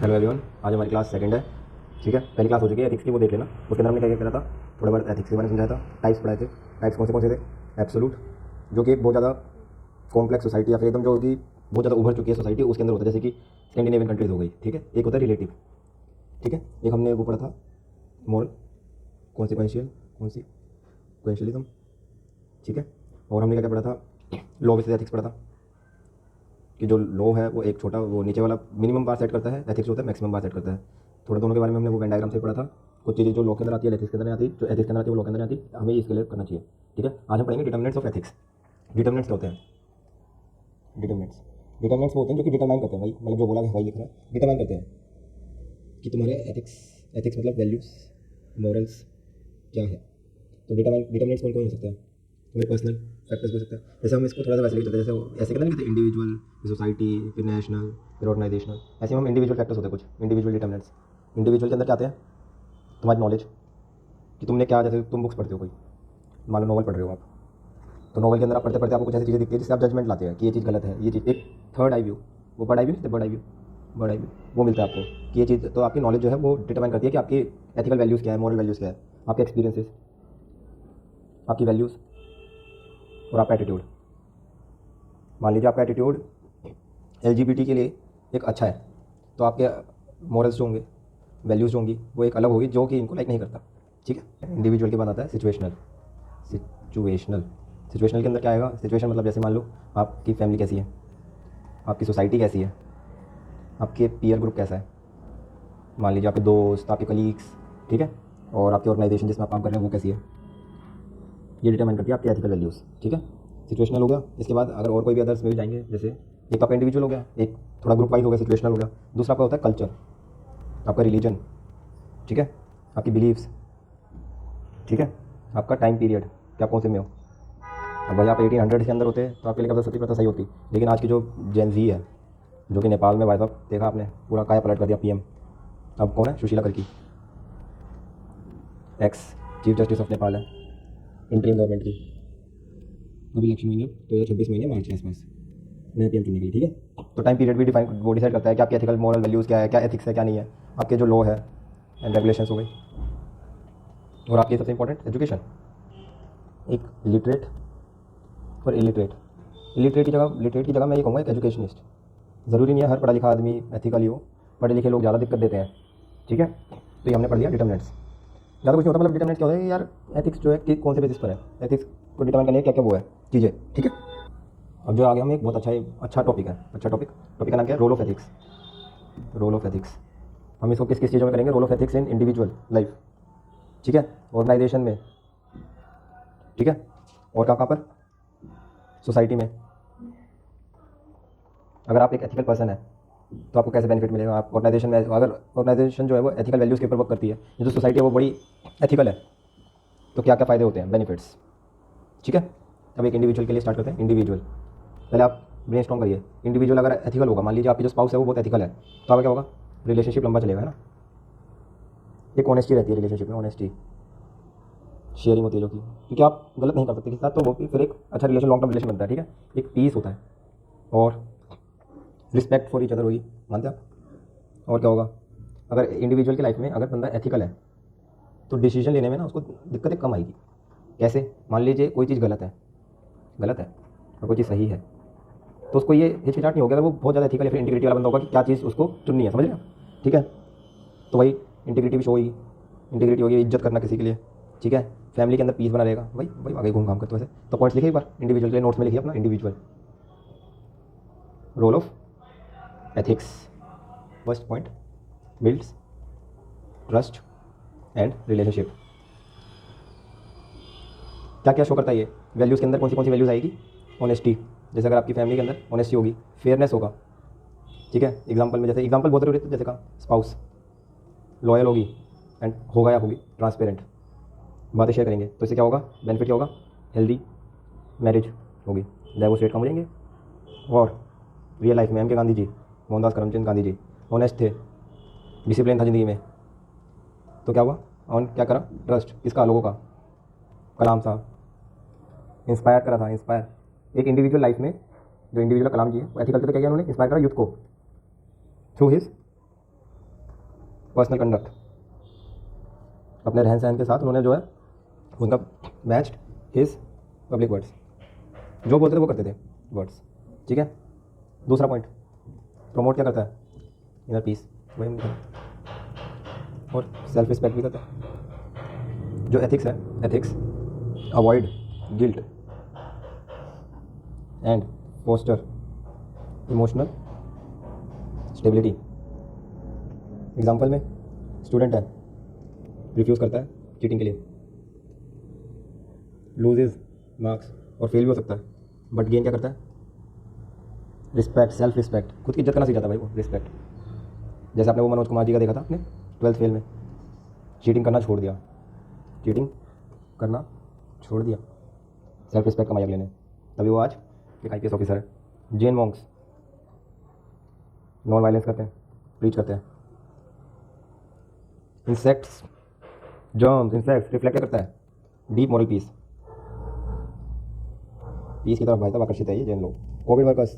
Hello everyone, आज हमारी class second है। ठीक है, पहली क्लास हो चुकी है एथिक्स की, वो देख लेना। उसके अंदर हमने क्या क्या करा था, थोड़ा बहुत एथिक्स के बारे में समझाया था। टाइप्स पढ़ाए थे। टाइप्स कौन से थे? एब्सोलूट, जो कि एक बहुत ज़्यादा कॉम्प्लेक्स सोसाइटी या फिर एकदम जो कि बहुत ज़्यादा उभर चुकी है सोसाइटी, उसके अंदर होता है, जैसे कि स्कैंडिनेवियन कंट्रीज हो गई। ठीक है, एक होता है रिलेटिव। ठीक है, एक हमने वो पढ़ा था मॉरल कॉन्सिक्वेंशियलिज्म। ठीक है, और हमने क्या क्या पढ़ा था, लॉ बेसिस एथिक्स पढ़ा था, कि जो लॉ है वो एक छोटा वो नीचे वाला मिनिमम बार सेट करता है, एथिक्स होता है मैक्सिमम बार सेट करता है। थोड़ा दोनों के बारे में हमने वो वेन डायग्राम से पढ़ा था। कुछ चीज़ें जो लॉ के अंदर आती है एथिक्स के अंदर नहीं आती, जो एथिक्स के अंदर आती है वो लॉ के अंदर नहीं आती, हमें इसके लिए करना चाहिए। ठीक है, आज हम पढ़ेंगे डिटर्मिनेंट्स ऑफ एथिक्स। डिटर्मिनेंट्स होते हैं डिटर्मिनेंट्स डिटर्मिनेंट्स वो होते हैं जो कि डिटरमाइन करते हैं, भाई मतलब जो बोला है वही लिख रहा है, डिटरमाइन करते हैं कि तुम्हारे एथिक्स एथिक्स मतलब वैल्यूज मॉरल्स क्या है। तो डिटर्मिनेंट्स कौन कौन हो सकता है? तुम्हें पर्सनल फैक्टर्स हो सकता है। जैसे हम इसको थोड़ा सा वैसे लेके चलते हैं, जैसे ऐसे कहते हैं कि इंडिविजुअल, फिर सोसाइटी, फिर नेशनल, फिर ऑर्गेनाइजेशनल। ऐसे हम इंडिविजुअल फैक्टर्स होते हैं, कुछ इंडिविजुअल डिटर्मिनेंट्स। इंडिविजुअल के अंदर क्या आते हैं? तुम्हारी नॉलेज, कि तुमने क्या, जैसे तुम बुक्स पढ़ते हो, कोई मान लो नॉवल पढ़ रहे हो आप, तो नॉवल के अंदर आप पढ़ते पढ़ते आपको कुछ ऐसी चीज़ें दिखती है जिससे आप जजमेंट लाते हैं कि ये चीज़ गलत है, ये चीज़ एक थर्ड आई व्यू, वो बर्ड आई व्यू नहीं, बर्ड आई व्यू वो मिलता है आपको कि ये चीज़। तो आपकी नॉलेज जो है वो डिटरमाइन करती है कि आपकी एथिकल वैल्यूज़ क्या है, मॉरल वैल्यूज़ क्या है, आपके एक्सपीरियंसेस, आपकी वैल्यूज़ और आपका एटीट्यूड। मान लीजिए आपका एटीट्यूड LGBT के लिए एक अच्छा है, तो आपके मॉरल्स जो होंगे, वैल्यूज़ जो होंगी, वो एक अलग होगी जो कि इनको लाइक नहीं करता। ठीक है, इंडिविजुअल के बाद आता है सिचुएशनल। सिचुएशनल सिचुएशनल के अंदर क्या आएगा? सिचुएशन मतलब जैसे मान लो आपकी फैमिली कैसी है, आपकी सोसाइटी कैसी है, आपके पीयर ग्रुप कैसा है, मान लीजिए आपके दोस्त, आपके कलीग्स, ठीक है, और आपकी ऑर्गेनाइजेशन जिसमें आप काम कर रहे हैं वो कैसी है, ये डिटरमाइन करती है आपकी एथिकल वैल्यूज़। ठीक है, सिचुएशनल हो गया। इसके बाद अगर और कोई भी अदर्स मिल जाएंगे, जैसे एक आपका इंडिविजुअल हो गया, एक थोड़ा ग्रुप वाइज हो गया, सिचुएशनल हो गया। दूसरा आपका होता है कल्चर, आपका रिलीजन, ठीक है, आपकी बिलीव्स, ठीक है, आपका टाइम पीरियड, कि आप कौन से में हो। अब भाई आप 1800 के अंदर होते तो आपके लिए क्या सती प्रथा सही होती, लेकिन आज की जो जेन जी है, जो कि नेपाल में भाई साहब देखा आपने, पूरा काया पलट कर दिया PM। अब कौन है? सुशीला करकी, ex chief justice of Nepal है, इंटरिम गवर्नमेंट की। अभी इलेक्शन हुई है 2026 महीने मार्च के आसपास नए PM चुनने के लिए। ठीक है, तो टाइम पीरियड भी वो डिसाइड करता है कि आपके एथिकल मॉरल वैल्यूज़ क्या है, क्या एथिक्स है क्या नहीं है, आपके जो लॉ है एंड रेगुलेशंस हो गई। और आपकी सबसे इंपॉर्टेंट एजुकेशन, एक लिटरेट और इलिटरेट। लिटरेट की जगह मैं ये कहूँगा एक एजुकेशनिस्ट। ज़रूरी नहीं है हर पढ़ा लिखा आदमी एथिकल ही हो, पढ़े लिखे लोग ज़्यादा दिक्कत देते हैं। ठीक है, तो ये हमने पढ़ लिया डिटर्मिनेंट्स। ज़्यादा कुछ नहीं होता, मतलब डिटर्मिनेंट्स क्या होता है यार, एथिक्स जो है कि कौन से बेसिस पर है, एथिक्स को डिटरमाइन करने क्या क्या वो है चीज़ें। ठीक है, अब जो आगे हम एक बहुत अच्छा टॉपिक है, टॉपिक का नाम क्या है? Role of ethics. Role of ethics हम इसको किस किस चीज़ों में करेंगे? Role of ethics in individual life, ठीक है, ऑर्गेनाइजेशन में, ठीक है, और कहाँ कहाँ पर? सोसाइटी में। अगर आप एक एथिकल पर्सन है तो आपको कैसे बेनिफिट मिलेगा? आप ऑर्गेनाइजेशन में, अगर ऑर्गेनाइजेशन जो है वो एथिकल वैल्यूज़ के ऊपर वर्क करती है, जो सोसाइटी है वो बड़ी एथिकल है, तो क्या क्या फ़ायदे होते हैं, बेनिफिट्स। ठीक है, अब एक इंडिविजुअल के लिए स्टार्ट करते हैं। इंडिविजुअल, पहले आप ब्रेनस्टॉर्म करिए। इंडिविजुअल अगर एथिकल होगा, मान लीजिए आपकी जो स्पाउस है वो बहुत एथिकल है, तो आपका क्या होगा? रिलेशनशिप लंबा चलेगा, है ना। एक ऑनेस्टी रहती है रिलेशनशिप में, ऑनेस्टी शेयरिंग होती है जो कि, क्योंकि आप गलत नहीं कर सकते किसी साथ, तो वो फिर एक अच्छा रिलेशन, लॉन्ग टर्म रिलेशन बनता है। ठीक है, एक पीस होता है, और रिस्पेक्ट फॉर ईच अदर होगी, मानते हैं आप। और क्या होगा? अगर इंडिविजुअल की लाइफ में अगर बंदा एथिकल है तो डिसीजन लेने में ना उसको दिक्कतें कम आएगी। कैसे? मान लीजिए कोई चीज़ गलत है और कोई चीज़ सही है, तो उसको ये हिचकिचाहट नहीं होगा अगर वो बहुत ज़्यादा एथिकल या फिर इंटीग्रिटी वाला बंदा होगा कि क्या चीज़ उसको चुननी है, समझ रहे हैं? ठीक है, तो वही इंटीग्रिटी भी शो होगी, इंटीग्रिटी होगी, इज्जत करना किसी के लिए। ठीक है, फैमिली के अंदर पीस बना रहेगा। भाई आगे घूम घाम कर, तो वैसे तो पॉइंट्स लिखिए एक बार इंडिविजुअल के लिए, नोट्स में लिखिए अपना individual role of ethics. First point, builds trust and relationship. क्या क्या शो करता है ये? वैल्यूज़ के अंदर कौन सी वैल्यूज़ आएगी? ऑनेस्टी, जैसे अगर आपकी फैमिली के अंदर ऑनेस्टी होगी, फेयरनेस होगा। ठीक है, एग्जांपल में, जैसे एग्जांपल बहुत जरूरी है, जैसे कहा स्पाउस लॉयल होगी एंड होगा या होगी ट्रांसपेरेंट, बातें शेयर करेंगे, तो इससे क्या होगा? बेनिफिट क्या होगा? हेल्दी मैरिज होगी, डाइवोर्स रेट कम हो जाएंगे। और रियल लाइफ में M.K. गांधी जी, मोहनदास करमचंद गांधी जी ऑनेस्ट थे, डिसिप्लिन था ज़िंदगी में, तो क्या हुआ? और क्या करा? ट्रस्ट किसका? लोगों का। कलाम साहब इंस्पायर करा था, इंस्पायर एक इंडिविजुअल लाइफ में, जो इंडिविजुअल कलाम जी है वो एथिकल थे, तो क्या किया उन्होंने? इंस्पायर करा यूथ को थ्रू हिज पर्सनल कंडक्ट, अपने रहन सहन के साथ उन्होंने जो है उनका मैच्ड हिज पब्लिक वर्ड्स, जो बोलते थे वो करते थे वर्ड्स, ठीक है। दूसरा पॉइंट, प्रमोट क्या करता है, इनर पीस, वही हम और सेल्फ रिस्पेक्ट भी करता है। जो एथिक्स है, ethics avoid guilt and foster emotional stability. Example में स्टूडेंट है, रिफ्यूज़ करता है चीटिंग के लिए, लूजेज मार्क्स और फेल भी हो सकता है, बट गेन क्या करता है, रिस्पेक्ट, सेल्फ रिस्पेक्ट, खुद की इज्जत करना सीख जाता है भाई वो, रिस्पेक्ट। जैसे आपने वो मनोज कुमार जी का देखा था आपने 12th फेल में, चीटिंग करना छोड़ दिया, चीटिंग करना छोड़ दिया, सेल्फ रिस्पेक्ट कमाई अगले ने, तभी वो आज एक IPS ऑफिसर है। जेन मॉन्क्स नॉन वायलेंस करते हैं, प्रीच करते हैं। इंसेक्ट्स, जर्म्स, इंसेक्ट्स रिफ्लेक्ट करता है डीप मॉरल पीस, पीस की तरफ भाई साहब आकर्षित है ये जैन लोग। Covid workers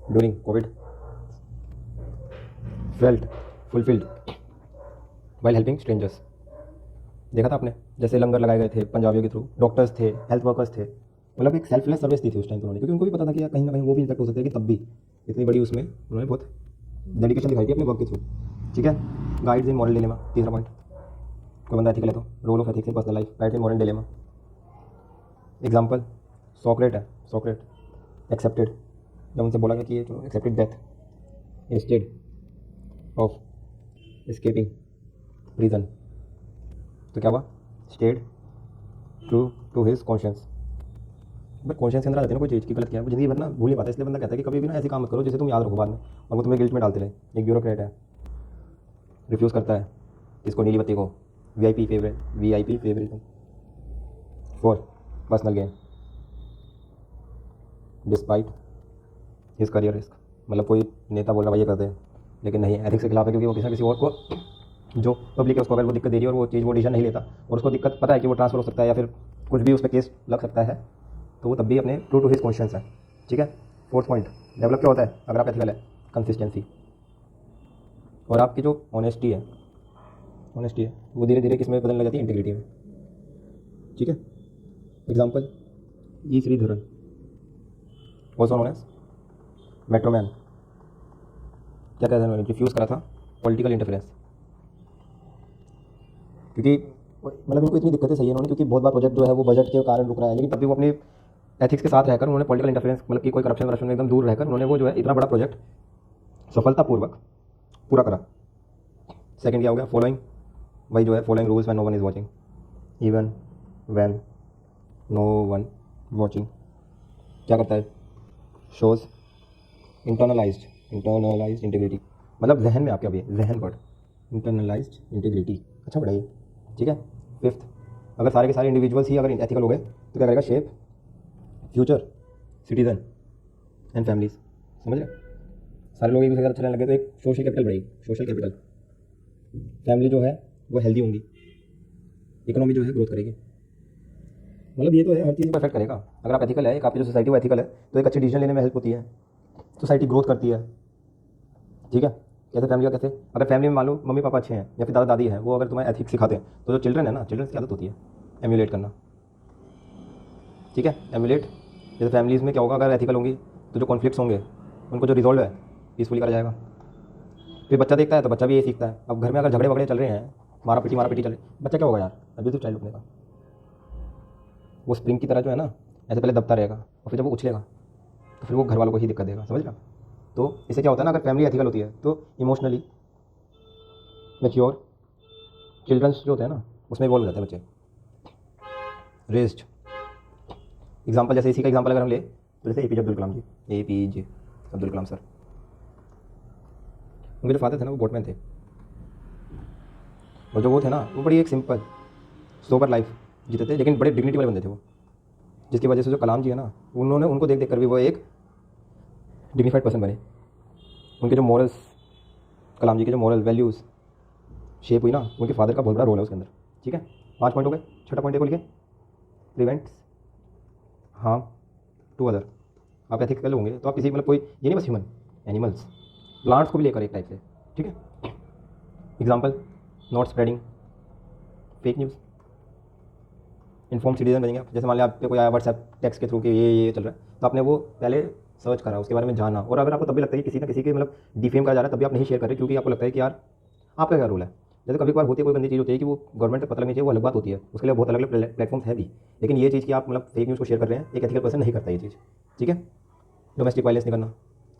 during Covid felt fulfilled while helping strangers. देखा था आपने, जैसे लंगर लगाए गए थे पंजाबियों के थ्रू, डॉक्टर्स थे, हेल्थ वर्कर्स थे, मतलब एक सेल्फलेस सर्विस दी थी उस टाइम पर उन्होंने, क्योंकि उनको भी पता था कि यार कहीं ना कहीं वो भी इफेक्ट हो सकता है, कि तब भी इतनी बड़ी उसमें उन्होंने बहुत डेडिकेशन दिखाई थी अपने वर्क के थ्रू, ठीक है। गाइड्स इन मॉरल डिलेमा, तीसरा पॉइंट, कोई बंदा एथिकल है तो role of ethics in personal life, guides in moral dilemma. Example Socrates है, सॉक्रेट एक्सेप्टेड, जब उनसे बोला गया कि ये जो accepted death instead of escaping prison, तो क्या हुआ, stayed true to his conscience. But conscience के अंदर आ जाती है ना कोई चीज़ की गलत किया है, वो जिंदगी भर ना भूल नहीं पाता, इसलिए बंदा कहता है कि कभी भी ना ऐसे काम मत करो जिसे तुम याद रखो बाद में और वो तुम्हें गिल्ट में डालते रहे। एक ब्यूरोक्रेट है, रिफ्यूज़ करता है इसको नीली बत्ती को, VIP favourite for personal gain despite his career risk. मतलब कोई नेता बोल रहा भाई ये करते हैं, लेकिन नहीं, एथिक्स के खिलाफ है, क्योंकि वो किसी न किसी और को जो पब्लिक है उसको अगर वो दिक्कत दे रही है और वो चीज़ वो डिसीजन नहीं लेता और उसको दिक्कत पता है कि वो ट्रांसफर हो सकता है या फिर कुछ भी उस पर केस लग सकता है, तो वो तब भी अपने ट्रू टू हिज कॉन्शियंस है, ठीक है। फोर्थ पॉइंट, डेवलप क्या होता है अगर आप एथिकल है, कंसिस्टेंसी, और आपकी जो ऑनेस्टी है वो धीरे धीरे किस में बदलने लग जाती है, इंटीग्रिटी में, ठीक है। Example E Sreedharan, also known as metro man, क्या कहते हैं, रिफ्यूज़ करा था पॉलिटिकल इंटरफेरेंस, क्योंकि मतलब इनको इतनी दिक्कतें सही है उन्होंने, क्योंकि बहुत बार प्रोजेक्ट जो है वो बजट के कारण रुक रहा है, लेकिन तब भी वो अपनी एथिक्स के साथ रहकर उन्होंने पॉलिटिकल इंटरफेरेंस, मतलब कि कोई करप्शन में एकदम दूर रहकर उन्होंने वो जो है इतना बड़ा प्रोजेक्ट सफलतापूर्वक पूरा करा। सेकंड क्या हो गया, फॉलोइंग, वही जो है following rules when no one is watching, even when no one watching, क्या करता है, शोज इंटरनलाइज्ड इंटीग्रिटी, मतलब जहन में आपके, अभी जहन वर्ड, इंटरनलाइज्ड इंटीग्रिटी, अच्छा बढ़ाइए, ठीक है। फिफ्थ, अगर सारे के सारे इंडिविजुअल्स ही अगर एथिकल हो गए तो क्या करेगा, shape future citizen and families, समझ रहे, सारे लोग एक दूसरे के साथ चलने लगे तो एक सोशल कैपिटल बढ़ेगी, सोशल कैपिटल, फैमिली जो है वो हेल्दी होंगी, इकोनॉमी जो है ग्रोथ करेगी, मतलब ये तो है हर चीज़ को अफेक्ट करेगा। अगर आप एथिकल है, एक आपकी जो सोसाइटी वो एथिकल है तो एक अच्छी डिसीजन लेने में हेल्प होती है, सोसाइटी ग्रोथ करती है, ठीक है। कैसे फैमिली का, कैसे अगर फैमिली में मान लो मम्मी पापा अच्छे हैं या फिर दादा दादी हैं, वो अगर तुम्हें एथिक्स सिखाते हैं तो जो चिल्ड्रन है ना, चिल्ड्रन की आदत होती है एम्यूलेट करना, ठीक है, एम्यूलेट। जैसे फैमिलीज़ में क्या होगा, अगर एथिकल होंगी तो जो कॉन्फ्लिक्ट्स होंगे उनको जो रिजॉल्व है पीसफुली करा जाएगा, फिर बच्चा देखता है तो बच्चा भी ये सीखता है। अब घर में अगर झगड़े वगड़े चल रहे हैं, मारा पीटी चल रही, बच्चा क्या होगा यार, अभी तो चाइल्ड अपने का वो स्प्रिंग की तरह जो है ना, ऐसे पहले दबता रहेगा और फिर जब वो उछलेगा तो फिर वो घर वालों को ही दिक्कत देगा, समझ रहा। तो इससे क्या होता है ना, अगर फैमिली एथिकल होती है तो इमोशनली मैच्योर चिल्ड्रंस जो होते हैं ना उसमें इवॉल्व हो जाते हैं बच्चे, रेस्ड। एग्जाम्पल, जैसे इसी का एग्जाम्पल अगर हम ले तो जैसे APJ अब्दुल कलाम जी, APJ अब्दुल कलाम सर, उनके जो फादर थे ना वो बोटमैन थे, और जो वो थे ना वो बड़ी एक सिंपल सोबर लाइफ जीते थे, लेकिन बड़े डिग्निटी वाले बंदे थे वो, जिसकी वजह से जो कलाम जी है ना, उन्होंने उनको देख कर भी वो एक डिग्निफाइड पर्सन बने। उनके जो मॉरल्स, कलाम जी के जो मॉरल वैल्यूज़ शेप हुई ना, उनके फादर का बहुत बड़ा रोल है उसके अंदर, ठीक है। 5 पॉइंट हो गए, छठा पॉइंट को लिखे, प्रिवेंट्स हार्म टू अदर। आप एथिकल होंगे तो आप किसी, मतलब कोई ये नहीं बस ह्यूमन, एनिमल्स, प्लांट्स को भी लेकर एक टाइप से, ठीक है। Example, not spreading fake news, inform citizen बनेंगे आप। जैसे मान लिया आप पे कोई आया व्हाट्सएप टेक्स्ट के थ्रू कि ये चल रहा है, तो आपने वो पहले सर्च करा, उसके बारे में जाना, और अगर आपको तब भी लगता है कि किसी ना किसी के मतलब डिफेम करा जा रहा है, तभी आप नहीं शेयर कर रहे, क्योंकि आपको लगता है कि यार आपका क्या रोल है। जैसे कभी कभार होती है कोई गंदी चीज़ होती है कि वो गवर्नमेंट तक पता लगनी चाहिए, वो अलग बात होती है, उसके लिए बहुत अलग अलग प्लेटफॉर्म्स है भी। लेकिन ये चीज़ कि आप मतलब फेक न्यूज़ को शेयर कर रहे हैं, एक एथिकल पर्सन नहीं करता ये चीज़, ठीक है। डोमेस्टिक वायलेंस नहीं करना,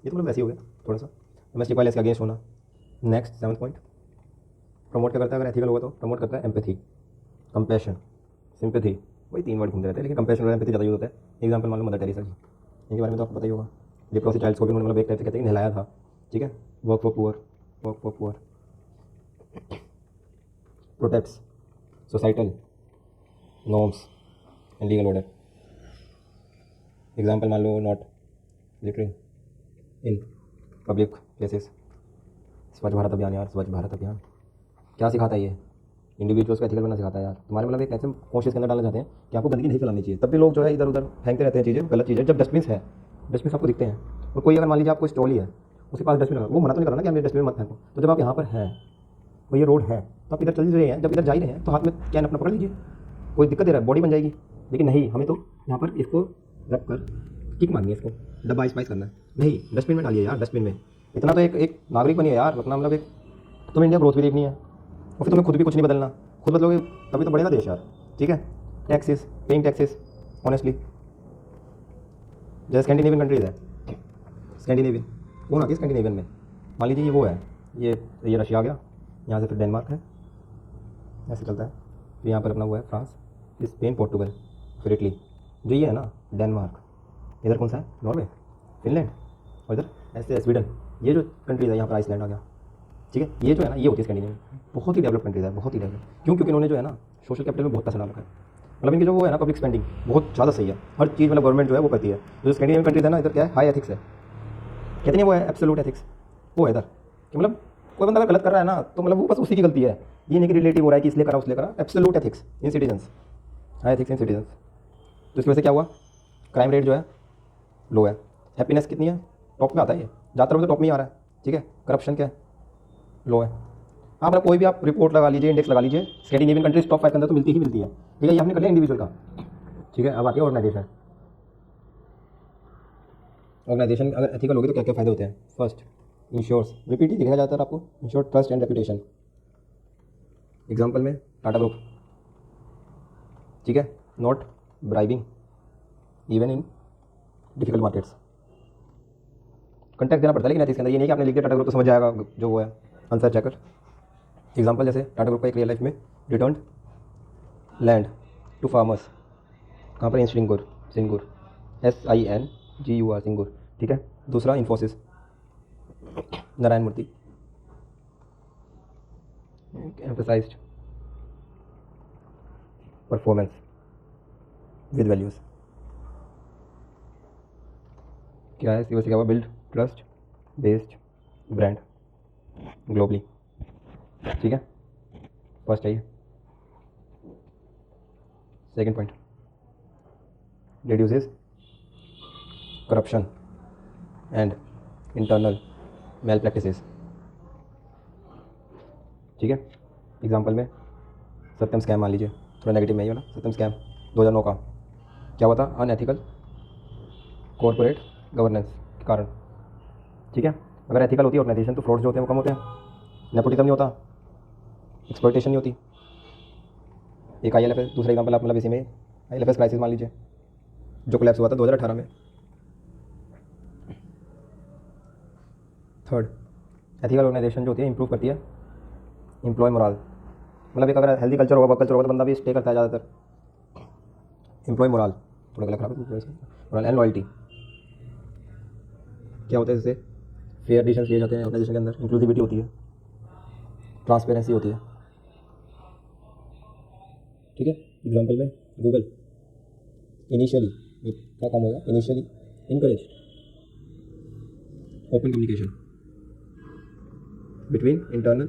ये तो मतलब वैसे ही हो गया थोड़ा सा, डोमेस्टिक वायलेंस के अगेंस्ट होना। नेक्स्ट 7th पॉइंट, प्रमोट क्या करता है अगर एथिकल होगा तो? प्रमोट करता है एम्पैथी, कंपैशन, सिंपैथी, वही 3 वर्ड घूमते रहते हैं, लेकिन कंपैशन और एम्पैथी ज़्यादा यूज होता है। एग्जाम्पल मान लो मदर टेरेसा जी, इनके बारे में तो आपको पता ही होगा। लेप्रोसी चाइल्ड्स को भी उन्होंने मतलब एक टाइप से कहते हैं कि नहलाया था, ठीक है। Work for poor, work for poor, protects societal norms and legal order. Example मान लो, not littering in public places, Swachh Bharat अभियान। यार स्वच्छ भारत अभियान क्या सिखाता है ये? इंडिविजुअल्स को एथिकल बनना सिखाता है यार। तुम्हारे मतलब एक ऐसे कॉन्शियस के अंदर डालना चाहते हैं कि आपको गंदगी नहीं फैलानी चाहिए, तब भी लोग जो है इधर उधर फेंकते रहते हैं चीज़ें, गलत चीज़ें। जब डस्टबिन है, डस्टबिन आपको दिखते हैं, और कोई अगर मान लीजिए आपको स्टॉल ही है, उसके पास डस्टबिन, वो मना तो नहीं कर रहा ना कि आप डस्टबिन मत फेंको, तो जब आप यहाँ पर हैं, वो ये रोड है, तो आप इधर चल रहे हैं, जब इधर जा ही रहे हैं तो हाथ में कैन अपना पकड़ लीजिए, कोई दिक्कत दे रहा है, बॉडी बन जाएगी। लेकिन नहीं, हमें तो यहाँ पर इसको रख कर किक मारनी है, इसको डब्बा स्पाइस करना है, नहीं डस्टबिन में डालिए यार, डस्टबिन में। इतना तो एक नागरिक बनिए यार, अपना मतलब एक, तुम्हें इंडिया ग्रोथ भी देखनी है, और फिर तुम्हें खुद भी कुछ नहीं बदलना, खुद बदलोगे तभी तो बढ़ेगा देश यार, ठीक है। टैक्सेस, पेइंग टैक्सेस ऑनेस्टली, जैसे स्कैंडिनेवियन कंट्रीज है, स्कैंडिनेवियन कौन आती है स्कैंडिनेवियन में? मान लीजिए ये वो है, ये रशिया आ गया, यहाँ से फिर डेनमार्क है, ऐसे चलता है, फिर यहाँ पर अपना वो है फ्रांस, फिर स्पेन, पोर्टुगल, फिर इटली। जो ये है ना डेनमार्क, इधर कौन सा है? नॉर्वे, फिनलैंड, और इधर ऐसे स्वीडन। ये जो कंट्रीज है यहाँ पर आइसलैंड आ गया, ठीक है। ये जो है ना, ये होती है स्कैंडिनेवियन, बहुत ही डेवलप कंट्रीज है, बहुत ही डेवलप। क्यों? क्योंकि इन्होंने जो है ना सोशल कैपिटल में बहुत पैसा डाल रखा है, मतलब इनकी जो वो है ना पब्लिक स्पेंडिंग बहुत ज़्यादा सही है, हर चीज़ मतलब गवर्नमेंट जो है वो करती है। जो स्कैंडिनेवियन कंट्रीज है ना, इधर क्या है, हाई एथिक्स है, कहते हैं वो है एब्सोल्यूट एथिक्स, वो है इधर कि मतलब कोई बंदा अगर गलत कर रहा है ना, तो मतलब वो बस उसी की गलती है, ये नहीं कि रिलेटिव हो रहा है कि इसलिए करा उसलिए करा। Absolute ethics in citizens, high ethics in citizens. तो इसकी वजह से क्या हुआ? क्राइम रेट जो है लो है, हैप्पीनेस कितनी है, टॉप में आता है, ये ज़्यादातर तो टॉप में ही आ रहा है, ठीक है। करप्शन क्या है, लो है। हाँ मतलब कोई भी आप रिपोर्ट लगा लीजिए, इंडेक्स लगा लीजिए, स्कैंडिनेवियन कंट्रीज टॉप 5 के अंदर तो मिलती ही मिलती है, ठीक है। ये आपने कर लिया इंडिविजुअल का, ठीक है। अब आती है ऑर्गेनाइजेशन। ऑर्गेनाइजेशन अगर एथिकल होगी तो क्या क्या फ़ायदे होते हैं? फर्स्ट, इंश्योर्स, रिपीट ही दिखा जाता है आपको, ensure trust and reputation. Example में टाटा ग्रुप, ठीक है। Not bribing even in difficult markets, contact देना पड़ता है लेकिन एथिक्स के अंदर, ये नहीं कि आपने लिख दिया टाटा ग्रुप तो समझ जाएगा जो वो है आंसर चेकर। एग्जाम्पल जैसे टाटा ग्रुप का एक रियल लाइफ में रिटर्न लैंड टू फार्मर्स, कहाँ पर? इन सिंगूर, सिंगूर, SINGUR, सिंगूर, ठीक है। दूसरा इन्फोसिस, नारायण मूर्ति, एम्फसाइज्ड परफॉर्मेंस विद वैल्यूज़। क्या है इसकी वजह से क्या हुआ? Build trust based brand globally, ठीक है। फर्स्ट है ये। Second point, reduces corruption and internal malpractices, ठीक है। एग्जाम्पल में सत्यम स्कैम मान लीजिए, थोड़ा नेगेटिव में ही हो ना, सत्यम स्कैम 2009 का क्या हुआ था? अनएथिकल कॉर्पोरेट गवर्नेंस के कारण, ठीक है। अगर एथिकल होती है ऑर्गेनाइजेशन तो फ्रॉड्स जो होते हैं वो कम होते हैं, नेपोटिज्म नहीं होता, एक्सप्लॉइटेशन नहीं होती। एक IL&FS, दूसरा एग्जाम्पल आप मतलब इसी में IL&FS क्राइसिस मान लीजिए जो कोलैप्स हुआ था 2018 में। थर्ड, एथिकल ऑर्गेनाइजेशन जो होती है इंप्रूव करती है एम्प्लॉय मोराल, मतलब एक अगर हेल्दी कल्चर होगा, वर्क कल्चर होगा तो बंदा भी स्टे करता है ज़्यादातर। एम्प्लॉय मोराल थोड़ा गलत खराब है, मोराल एंड लॉयल्टी क्या होता है? इससे फेयर डिसीजन लिए जाते हैं ऑर्गेनाइजेशन के अंदर, इंक्लूसिविटी होती है, ट्रांसपेरेंसी होती है, ठीक है। एग्जाम्पल में गूगल इनिशियली क्या काम होगा? Initially encourage open communication between internal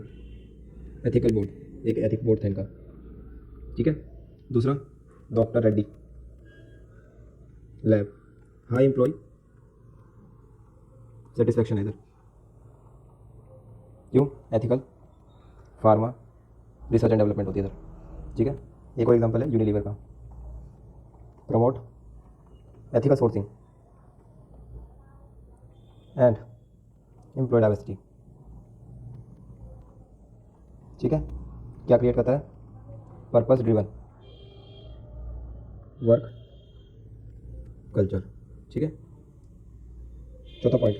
ethical board, एक एथिक बोर्ड था इनका, ठीक है। दूसरा doctor Reddy lab, high employee satisfaction है इधर, क्यों? Ethical pharma research and development होती है इधर, ठीक है। एक और एग्जांपल है यूनिलीवर का, promote ethical sourcing and employee diversity, ठीक है। क्या क्रिएट करता है? पर्पस ड्रिवन वर्क कल्चर, ठीक है। चौथा पॉइंट,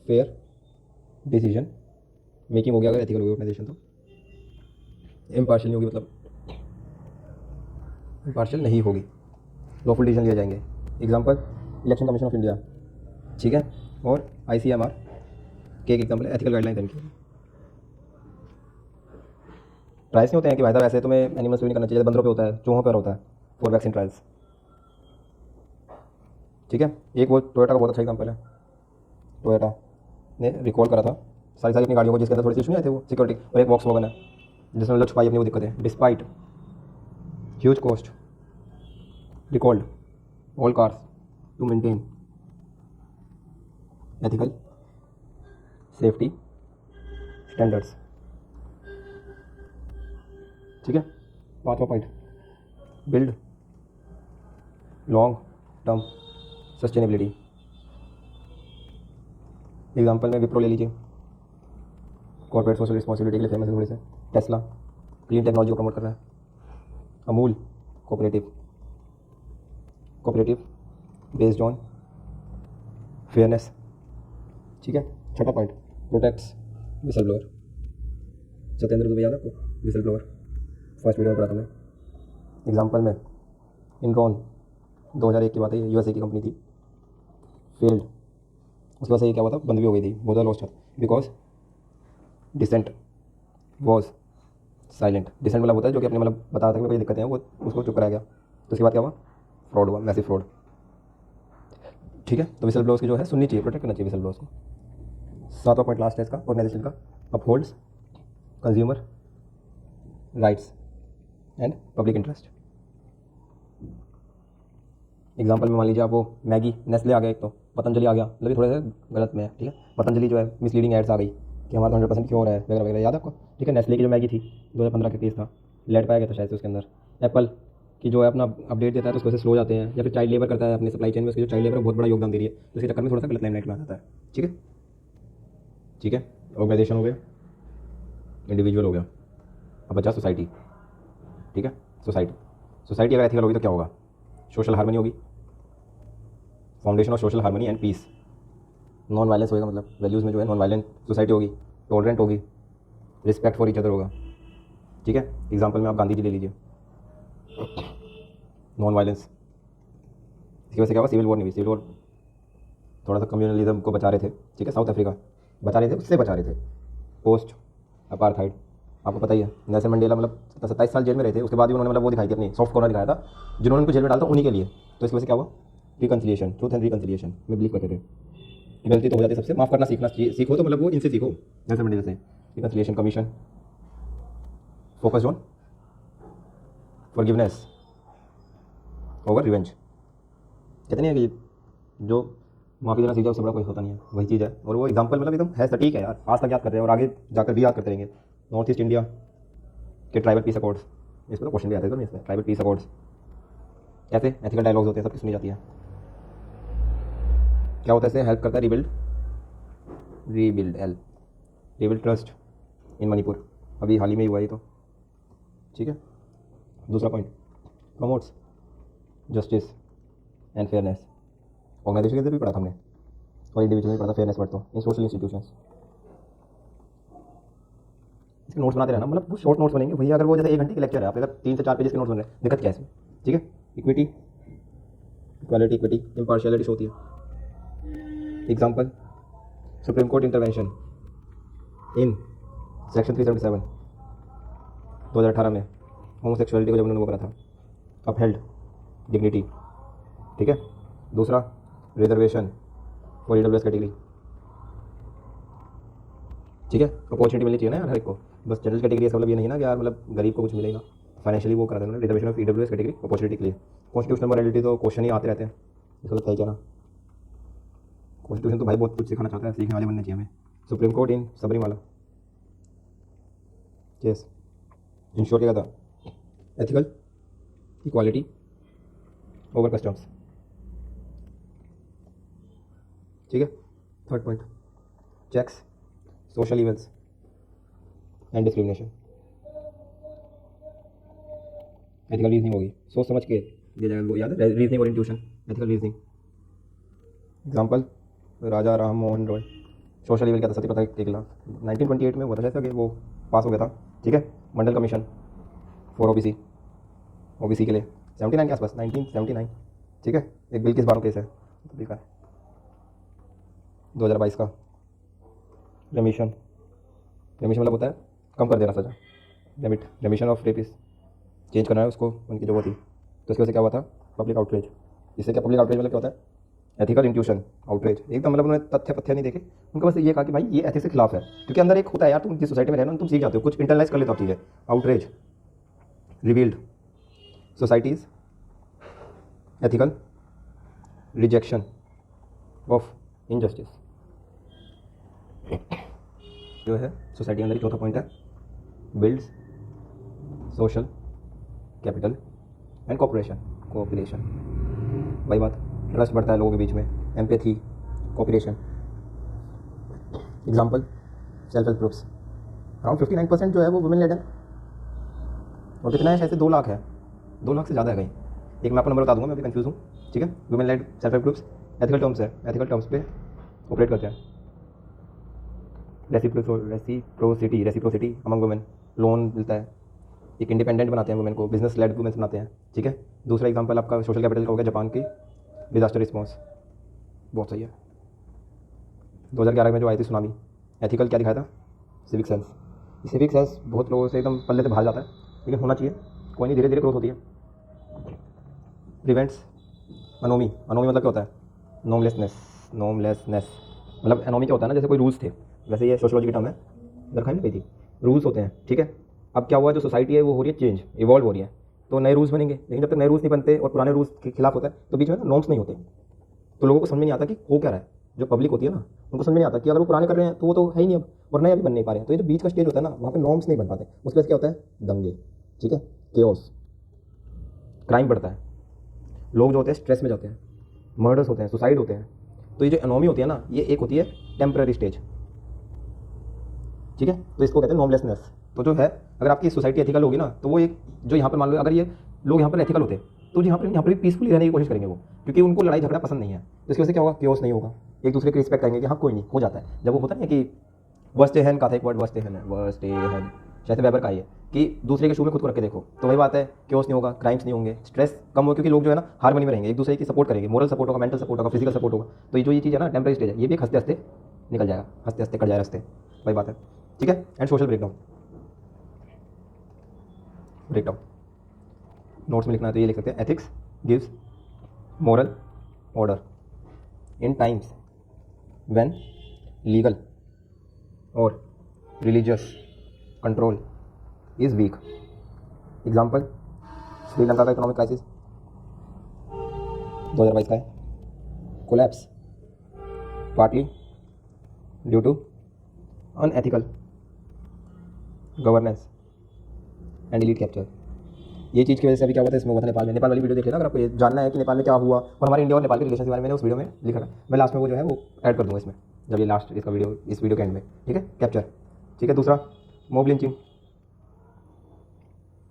फेयर डिसीजन मेकिंग हो गया अगर एथिकल होगी ऑर्गेनाइजेशन तो। इम्पार्शियल नहीं होगी, मतलब इम्पार्शियल नहीं होगी, लॉफुल डिसीजन लिए जाएंगे। Example election commission of India, ठीक है, और ICMR के एक एग्जांपल है एथिकल गाइडलाइन इनकी। ट्रायल्स नहीं होते हैं कि भाई साहब ऐसे तुम्हें एनिमल्स पे नहीं करना चाहिए, बंदरों पे होता है, चूहों पर होता है फॉर वैक्सीन ट्रायल्स, ठीक है। एक वो टोयोटा का बहुत अच्छा एग्जांपल है, टोयोटा ने रिकॉल करा था सारी अपनी गाड़ियों को जिसके अंदर थोड़ी सी इशू नहीं आए थे वो सिक्योरिटी, और एक वॉक्सवैगन है जिसमें मतलब छुपाई अपनी वो दिक्कतें, despite huge cost recalled all cars to maintain ethical safety standards, ठीक है। पांचवा point, build long term sustainability. Example में विप्रो ले लीजिए, कॉर्पोरेट सोशल रिस्पॉन्सिबिलिटी के लिए फेमस है थोड़े से। टेस्ला क्लीन टेक्नोलॉजी को प्रमोट कर रहा है। Amul cooperative based on fairness, ठीक है। छठा point, protects whistle blower. Satyendra Dubey याद आपको, विसल ब्लोअर, फर्स्ट वीडियो में पढ़ा था मैं। एग्जांपल में इनरॉन 2001 की बात है, USA की कंपनी थी, फेल्ड, उसके बाद से ये क्या हुआ था, बंद भी हो गई थी, बहुत ज़्यादा लॉस था, because dissent was silent. Dissent मतलब होता है जो कि अपने मतलब बता रहा था कि कोई दिक्कतें हैं, वो उसको चुप कराया गया, तो उसके बाद क्या हुआ, फ्रॉड हुआ, मैसिव फ्रॉड, ठीक है। तो विसल ब्लोअर्स की जो है सुननी चाहिए, प्रोटेक्ट करना चाहिए विसल ब्लोअर्स को। सातवां पॉइंट लास्ट है इसका ऑर्गेनाइजेशन का, upholds consumer rights and public interest. Example में मान लीजिए आप वो मैगी, नेस्ले आ गया, एक तो पतंजलि आ गया, मतलब ये थोड़ा सा गलत में है, ठीक है। पतंजलि जो है मिसलीडिंग एड्स आ गई कि हमारा 100% क्योर है वगैरह वगैरह, याद है आपको, ठीक है। नेस्ले की जो मैगी थी 2015 के केस था, लेड पाया गया था शायद से उसके अंदर। एप्पल की जो है अपना अपडेट देता है तो उसको स्लो जाते हैं, या फिर चाइल्ड लेबर करता है अपनी सप्लाई चेन में, उसकी जो चाइल्ड लेबर है बहुत बड़ा योगदान दे रही है, तो इसके चक्कर में थोड़ा सा गलत लाइमलाइट में आ जाता है, ठीक है। ठीक है, ऑर्गेनाइजेशन हो गया, इंडिविजुअल हो गया, अब बचा सोसाइटी, ठीक है। सोसाइटी अगर एथिकल होगी तो क्या होगा, सोशल हार्मनी होगी, foundation of social harmony and peace, non violence होगा, मतलब वैल्यूज़ में जो है नॉन वायलेंट सोसाइटी होगी, टॉलरेंट होगी, रिस्पेक्ट फॉर ईच अदर होगा, ठीक है। एग्जांपल में आप गांधी जी ले लीजिए, नॉन वायलेंस, इसकी वजह से क्या हुआ, सिविल वॉर नहीं हुई। सिविल वॉर थोड़ा सा कम्युनलिज्म को बचा रहे थे, ठीक है, साउथ अफ्रीका बचा रहे थे, उससे बचा रहे थे। पोस्ट अपार्थाइड आपको पता ही है, नेल्सन मंडेला मतलब 27 साल जेल में रहे थे, उसके बाद भी उन्होंने मतलब वो दिखाई थी, अपनी सॉफ्ट कॉर्नर दिखाया था, जिन्होंने उनको जेल में डाला था उन्हीं के लिए। तो इसकी वजह से क्या हुआ, रिकन्सिलिएशन, ट्रूथ एंड रिकन्सिलिएशन में बिलीव करते थे। गलती तो हो जाती है सबसे, माफ़ करना सीखना सीखो, तो मतलब वो इनसे सीखो, नेल्सन मंडेला से। Reconciliation commission focused on forgiveness over revenge. कहते नहीं है कि जो माफ़ी देना सीख जाए उससे बड़ा कोई होता नहीं है, वही चीज़ है। और वो एग्जांपल मतलब एकदम है, सटीक है यार, आज तक याद करते हैं और आगे जाकर भी याद करते रहेंगे। नॉर्थ ईस्ट इंडिया के ट्राइबल पीस अकॉर्ड्स, इस पर तो क्वेश्चन भी आते थे इसमें, ट्राइबल पीस अकॉर्ड्स कैसे एथिकल डायलॉग्स होते हैं, सबकी सुनी जाती है। क्या होता है, इससे हेल्प करता है रीबिल्ड ट्रस्ट इन मणिपुर, अभी हाल ही में ही हुआ है तो, ठीक है। दूसरा point, promotes justice and fairness. Organisation के अंदर भी पढ़ा था हमने, और इंडिविजुअल में पढ़ा था फेयरनेस वर्ड तो, इन सोशल इंस्टीट्यूशंस। इसके नोट्स बनाते रहना, मतलब वो शॉर्ट नोट्स बनेंगे भैया, अगर वो जैसे 1 घंटे के लेक्चर है, आप अगर 3 से 4 पेजेस के नोट्स बन रहे हैं, दिक्कत क्या है इसमें, ठीक है। इक्विटी, इक्वालिटी, इम्पार्शियलिटी होती है। Example, supreme court intervention in section 377 2018 में होमोसेक्सुअलिटी को जब उन्होंने वो करा था, अपहेल्ड डिग्निटी, ठीक है। दूसरा, रिजर्वेशन फॉर EWS कैटेगरी, ठीक है। अपॉर्चुनिटी मिलनी चाहिए ना यार हर एक को, बस जनरल कैटेगरी का मतलब ये नहीं ना कि यार मतलब गरीब को कुछ मिले ना, फाइनेंशियली वो करा देना, reservation of EWS category opportunity के लिए। कॉन्स्टिट्यूशनल मॉरलिटी तो क्वेश्चन ही आते रहते हैं, इसको लगता है क्या ना, कॉन्स्टिट्यूशन तो भाई बहुत कुछ सिखाना चाहता है, सीखने वाले बनने चाहिए हमें। Supreme Court in Sabarimala, case ensure किया था एथिकल इक्वालिटी ओवर कस्टम्स। ठीक है। Third point, checks social events and discrimination. Ethical reasoning होगी, सोच समझ के दिया जाएगा, वो याद है, रीजनिंग और इंट्यूशन, एथिकल रीजनिंग। एग्जाम्पल, राजा राम मोहन रॉय। सोशल इवेल क्या था, सत्यप्रथा के खिलाफ 1928 में हुआ था, जैसा कि वो पास हो गया था। ठीक है। मंडल कमीशन फॉर ओबीसी, ओबीसी के लिए 79 के आसपास, 1979। ठीक है। एक बिल किस बार केस है, लिखा है 2022 का। रेमिशन, रेमिशन मतलब होता है कम कर देना सजा, रेमिट, रेमिशन ऑफ रेपिस, चेंज करना है उसको, उनकी जो वो थी। तो इसकी वजह से क्या हुआ था, पब्लिक आउटरीच। इससे क्या, पब्लिक आउटरीच मतलब क्या होता है, एथिकल इंट्यूशन, आउटरीच। एकदम मतलब उन्होंने तथ्य पथ्य नहीं देखे, उनको बस ये कहा कि भाई ये एथिक्स के खिलाफ है। क्योंकि अंदर एक होता है यार, तुम जिस सोसाइटी में रहना तुम सीख जाते हो, कुछ इंटरनलाइज कर लेते हो चीज़ें। Outreach revealed societies ethical rejection of injustice. जो है सोसाइटी के अंदर चौथा पॉइंट है, builds social capital and cooperation. वही बात, ट्रस्ट बढ़ता है लोगों के बीच में, empathy, cooperation. Example, self help groups. Around 59% जो है वो वुमेन लेड है। और कितना है, शायद से 2 लाख है, 2 लाख से ज़्यादा है कहीं। एक मैं आपको नंबर बता दूंगा, मैं भी कंफ्यूज हूँ। ठीक है। Women lead self help groups, ethical terms है, एथिकल टर्म्स पे ऑपरेट करते हैं। रेसिप्रोसिटी अमंग वुमेन, लोन मिलता है, एक इंडिपेंडेंट बनाते हैं वुमेन को, बिजनेस लेड वुमेन बनाते हैं। ठीक है। दूसरा एग्जांपल आपका सोशल कैपिटल का हो गया जापान की डिजास्टर रिस्पॉन्स, बहुत सही है। 2011 में जो आई थी सुनामी, एथिकल क्या दिखाया था, सिविक सेंस। सिविक सेंस बहुत लोगों से एकदम पल्ले से बाहर जाता है, लेकिन होना चाहिए, कोई नहीं, धीरे धीरे ग्रोथ होती है। प्रिवेंट्स अनोमी, अनोमी मतलब क्या होता है, नॉर्मलेसनेस। मतलब एनोमी क्या होता है ना, जैसे कोई रूल्स थे, वैसे ये सोशियोलॉजी की टर्म है, दरखाई नहीं गई थी, रूल्स होते हैं। ठीक है। अब क्या हुआ, जो सोसाइटी है वो हो रही है चेंज, इवॉल्व हो रही है, तो नए रूल्स बनेंगे, लेकिन जब तक नए रूल्स नहीं बनते और पुराने रूल्स के खिलाफ होता है तो बीच में ना नॉर्म्स नहीं होते, तो लोगों को समझ में नहीं आता कि हो क्या रहा है। जो पब्लिक होती है ना, उनको समझ में नहीं आता कि अगर वो पुराने कर रहे हैं तो वो तो है ही नहीं अब, और नए अभी बन नहीं पा रहे हैं। तो ये जो बीच का स्टेज होता है ना, वहाँ पे नॉर्म्स नहीं बन पाते, उसके वजह से क्या होता है, दंगे। ठीक है। केओस, क्राइम बढ़ता है, लोग जो होते हैं स्ट्रेस में जाते हैं, मर्डर्स होते हैं, सुसाइड होते हैं। तो ये जो एनोमी होती है ना, ये एक होती है टेम्पररी स्टेज। ठीक है। तो इसको कहते हैं नॉर्मलेसनेस। तो जो है, अगर आपकी सोसाइटी एथिकल होगी ना, तो वो एक, जो यहाँ पर मान लो अगर ये लोग यहाँ पर एथिकल होते तो यहाँ पर भी पीसफुली रहने की कोशिश करेंगे वो, क्योंकि उनको लड़ाई झगड़ा पसंद नहीं है। तो इसकी वजह से क्या होगा, केओस नहीं होगा, एक दूसरे की रिस्पेक्ट करेंगे कि हाँ कोई नहीं, हो जाता है। जब वो होता है कि वर्स्टेहन का था एक वर्ड, वर्स्टेहन है, वर्स्टेहन शायद वेबर का ही है, कि दूसरे के शू में खुद को रख के देखो, तो वही बात है, केओस नहीं होगा, क्राइम्स नहीं होंगे, स्ट्रेस कम होगा, क्योंकि लोग जो है ना हार्मनी में रहेंगे, एक दूसरे की सपोर्ट करेंगे, मोरल सपोर्ट होगा, मेंटल सपोर्ट होगा, फिजिकल सपोर्ट होगा। तो ये जो ये चीज़ है ना, टेम्पररी स्टेज है, ये भी हंसते हंसते निकल जाएगा, हंसते हंसते कट जाए रास्ते, वही बात है। ठीक है। And social breakdown, breakdown notes में लिखना है तो ये लिख सकते हैं, ethics gives moral order in times when legal और religious control is weak. Example, Sri Lanka का इकोनॉमिक क्राइसिस 2022 का है, collapse partly due to unethical governance and elite capture. ये चीज़ की वजह से अभी क्या हुआ था, इसमें हुआ था नेपाल में। नेपाल वाली वीडियो देख लेना अगर आपको ये जानना है कि नेपाल में क्या हुआ, और हमारे इंडिया और नेपाल के रिलेशन के बारे में मैंने उस वीडियो में लिखा था। मैं लास्ट में वो जो है वो ऐड कर दूँगा इसमें, जब ये लास्ट इसका वीडियो, इस वीडियो के एंड में। ठीक है। कैप्चर। ठीक है। दूसरा, मॉब लिंचिंग,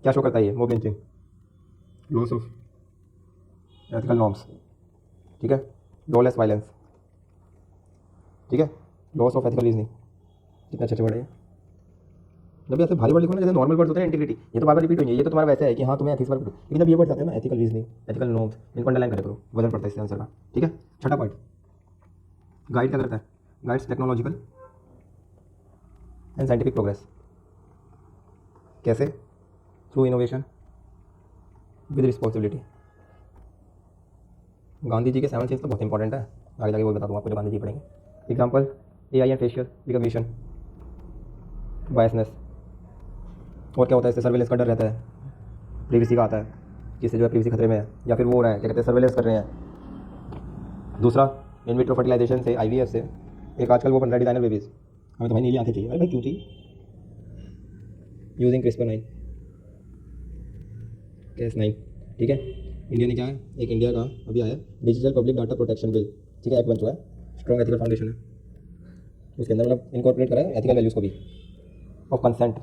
क्या शो करता है ये mob lynching, loss of ethical norms. ठीक है। Lawless violence. ठीक है। लॉस ऑफ एथिकल रीजनिंग, कितने अच्छे वर्ड है। जब ऐसे भारी वर्ड लिखो ना, जैसे नॉर्मल वर्ड होते हैं, इंटीग्रिटी, ये तो बार बार रिपीट होंगे, ये तो तुम्हारा वैसा है कि हाँ तुम्हें एथिक्स वर्ड, लेकिन जब ये वर्ड आते हैं ना, एथिकल रीजनिंग, एथिकल नॉर्म्स, इनको अंडरलाइन करे करो, वजन पड़ता है इससे आंसर का। ठीक है। छठा पॉइंट, गाइड क्या करता है, guides technological and scientific progress. कैसे, through innovation with responsibility. Gandhi ji के 7 चीज़ तो बहुत इंपॉर्टेंट है, आगे जाके वो बता दूँ आपको, जो गांधी जी पढ़ेंगे। Example, AI and facial recognition, biasness. और क्या होता है इससे, सर्वेलेंस का डर रहता है, प्रिवेसी का आता है, जिससे जो है प्रिवेसी खतरे में है, या फिर वो हो रहा है क्या कहते हैं, सर्वेलेंस कर रहे हैं। दूसरा, इन विट्रो फर्टिलाइजेशन से, IVF से, एक आजकल वो बन रहा है डिजाइनर बेबीज़, हमें तो भाई नीली आंखें चाहिए। अरे भाई क्यों चाहिए, यूजिंग CRISPR-9 Cas9, ठीक है। इंडिया ने क्या है, एक इंडिया का अभी आया digital public data protection bill, ठीक है, एक्ट बन चुका है। स्ट्रॉन्ग एथिकल फाउंडेशन है उसके अंदर, मतलब इनकॉर्पोरेट करा है एथिकल वैल्यूज़ को भी, ऑफ कंसेंट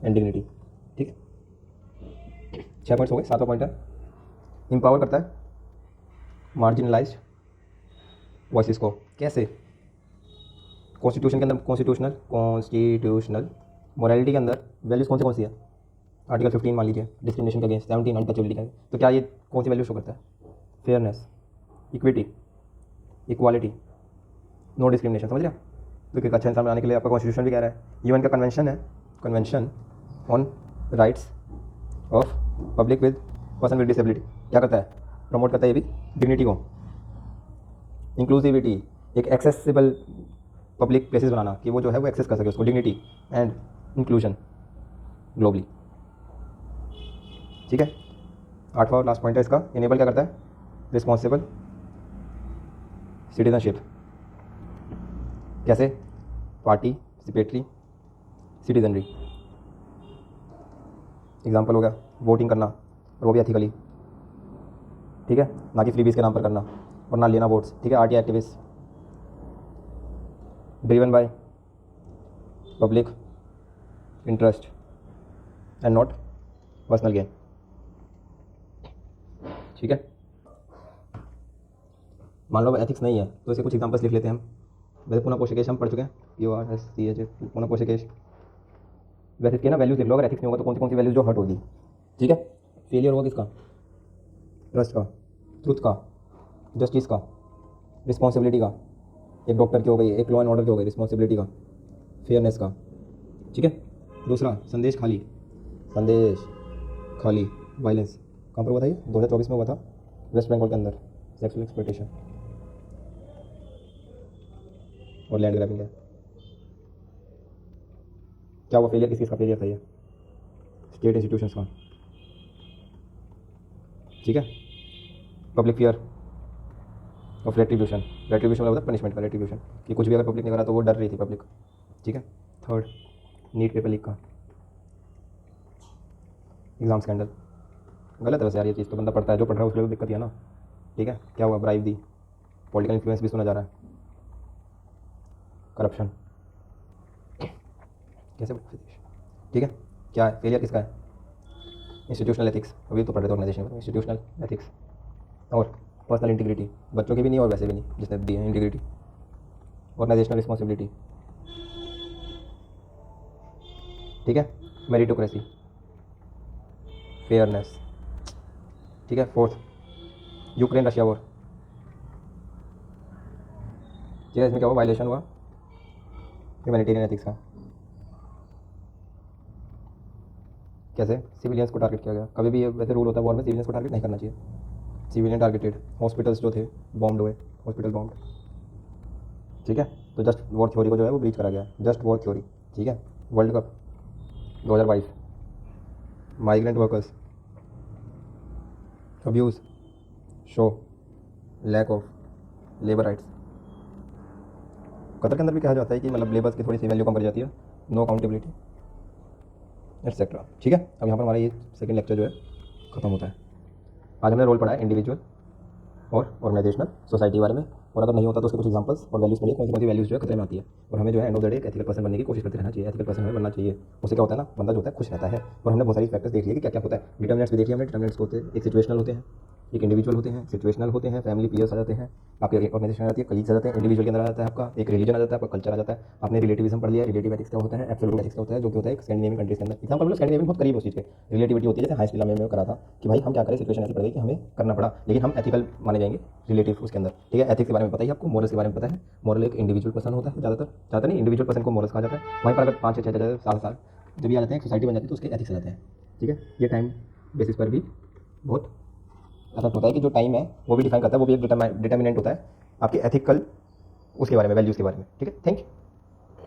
एंड डिग्निटी, ठीक है। 6 पॉइंट्स हो गए। 7वां पॉइंट है एम्पावर करता है मार्जिनलाइज्ड वॉइसेस को। कैसे? कॉन्स्टिट्यूशन के अंदर कॉन्स्टिट्यूशनल मोरालिटी के अंदर वैल्यूज़ कौन सी है? आर्टिकल 15 मान लीजिए, डिस्क्रिमिनेशन के अगेंस्ट, 17 अनटचेबिलिटी का। तो क्या ये कौन सी वैल्यू शो करता है? Fairness, equity, equality, no discrimination, समझ रहे हैं? तो एक अच्छा इंसान बनाने के लिए आपका कॉन्स्टिट्यूशन भी कह रहा है, यूएन का कन्वेंशन है, convention on rights of public with person with disability, क्या करता है? प्रमोट करता है ये भी डिग्निटी को, इंक्लूसिविटी, एक एक्सेसिबल पब्लिक प्लेसेस बनाना कि वो जो है वो एक्सेस कर सके उसको, डिग्निटी एंड इंक्लूजन ग्लोबली, ठीक है। 8वां और लास्ट पॉइंट है इसका, इनेबल क्या करता है? Responsible citizenship. कैसे? पार्टिसिपेटरी सिटीजनरी, एग्जाम्पल हो गया वोटिंग करना, और वो भी एथिकली, ठीक है, ना कि फ्रीबीज के नाम पर करना और ना लेना वोट्स, ठीक है। RT activist driven by public interest and not personal gain, ठीक है। मान लो एथिक्स नहीं है तो इसे कुछ एग्जांपल्स लिख लेते हैं हम। वैसे पुनः पोषकेश हम पढ़ चुके हैं, PORSCH, पुनः पोषकेश। वैसे इसके ना वैल्यूज लिख लो, अगर एथिक्स नहीं होगा तो कौन सी वैल्यूज जो हर्ट होगी, ठीक है। फेलियर होगा किसका? ट्रस्ट का, ट्रुथ का, जस्टिस का, रिस्पॉन्सिबिलिटी का, एक डॉक्टर की हो गई, एक लॉ एंड ऑर्डर की हो गई रिस्पॉन्सिबिलिटी का, फेयरनेस का, ठीक है। दूसरा संदेश खाली, संदेश खाली वायलेंस, कहाँ पर हुआ था ये? 2024 में हुआ था वेस्ट बंगाल के अंदर, सेक्सुअल एक्सप्लॉयटेशन और लैंड ग्रैबिंग है। क्या हुआ? फेलियर किस का फेलियर था ये? स्टेट इंस्टीट्यूशंस का, ठीक है। Public fear of retribution, retribution मतलब पनिशमेंट का, रेट्रीब्यूशन कि कुछ भी अगर पब्लिक ने करा तो वो डर रही थी पब्लिक, ठीक है। थर्ड नीट पेपर लीक का, एग्जाम स्कैंडल, गलत है वैसे यार ये चीज़, तो बंदा पढ़ता है, जो पढ़ रहा है उसके लिए दिक्कत है ना, ठीक है। क्या हुआ? ब्राइब दी, पॉलिटिकल इन्फ्लुएंस भी सुना जा रहा है, करप्शन, कैसे, ठीक है। क्या है फेलियर किसका है? इंस्टीट्यूशनल एथिक्स, अभी तो पढ़ रहे थे ऑर्गेनाइजेशन में, इंस्टीट्यूशनल एथिक्स और पर्सनल इंटीग्रिटी, बच्चों की भी नहीं और वैसे भी नहीं जिसने दी है इंटीग्रिटी, ऑर्गेनाइजेशनल रिस्पॉन्सिबिलिटी, ठीक है। मेरिटोक्रेसी, फेयरनेस, ठीक है। फोर्थ यूक्रेन रशिया वॉर, ठीक है। इसमें क्या हुआ? वायलेशन हुआ ह्यूमैनिटेरियन एथिक्स का। कैसे? सिविलियंस को टारगेट किया गया, कभी भी ये वैसे रूल होता है वॉर में, सिविलियंस को टारगेट नहीं करना चाहिए, सिविलियन टारगेटेड, हॉस्पिटल्स जो थे बॉम्ब हुए, हॉस्पिटल बॉम्ब, ठीक है। तो जस्ट वॉर थ्योरी को जो है वो ब्रीच करा गया, जस्ट वॉर थ्योरी, ठीक है। World Cup 2022, migrant workers, abuse, show lack of labour rights. Qatar के अंदर भी कहा जाता है कि मतलब लेबर्स की थोड़ी सी वैल्यू कम कर जाती है, नो अकाउंटेबिलिटी एटसेट्रा, ठीक है। अब यहाँ पर हमारा ये सेकंड लेक्चर जो है खत्म होता है। आज हमने रोल पढ़ा है इंडिविजुअल और ऑर्गेनाइजेशनल सोसाइटी के बारे में, और अगर नहीं होता तो उसके कुछ एग्जांपल्स और वैल्यूज़ मिली, कौन सी वैल्यूज़ जो है खतरे में आती है, और हमें जो है एंड ऑफ द डे एक एथिकल पर्सन बनने की कोशिश करते रहना चाहिए, एथिकल पर्सन हमें बनना चाहिए। उससे क्या होता है ना, बंदा जो होता है खुश रहता है। और हमने बहुत सारी फैक्टर्स देख लिए कि क्या क्या होता है, डिटर्मिनेंट्स भी देखिए हमने, डिटर्मिनेंट्स होते हैं, एक सिचुएशनल होते हैं, एक इंडिविजुअल होते हैं, सिचुएशनल होते हैं, फैमिली पीयर्स आ जाते हैं, आपके ऑर्गेनाइजेशन आ जाती है, कलीग्स आ जाते हैं, इंडिविजुअल के अंदर आ जाता है आपका एक रिलीजन आ जाता है, आपका कल्चर आ जाता है। आपने रिलेटिविज्म पढ़ लिया, रिलेटिव एथिक्स क्या होता है, एब्सोल्यूट एथिक्स क्या होता है, जो कि होता है स्कैंडिनेवियन कंट्रीज के अंदर। एग्जाम्पल मतलब स्कैंडिनेवियन बहुत करीब उस चीज़ के, रिलेटिविटी होती है, जैसे हाई स्कूल में करा था कि भाई हम क्या करें, सिचुएशन ऐसी पड़ गई कि हमें करना पड़ा, लेकिन हम एथिकल माने जाएंगे रिलेटिव उसके अंदर, ठीक है। एथिक्स के बारे में पता ही आपको, मोरल्स के बारे में पता है, मोरल एक इंडिविजुअल पर्सन होता है, ज़्यादातर नहीं, इंडिविजुअल पर्सन को मोरल्स कहा जाता है। वहीं पर अगर 5 से 6 साल जब भी आ जाते हैं, सोसाइटी बन जाती है तो उसके एथिक्स आ जाते हैं, ठीक है। ये टाइम बेसिस पर भी बहुत असर होता है कि जो टाइम है वो भी डिफाइन करता है, वो भी एक डिटर्मिनेंट होता है आपके एथिकल उसके बारे में, वैल्यूज़ के बारे में, ठीक है। Thank you.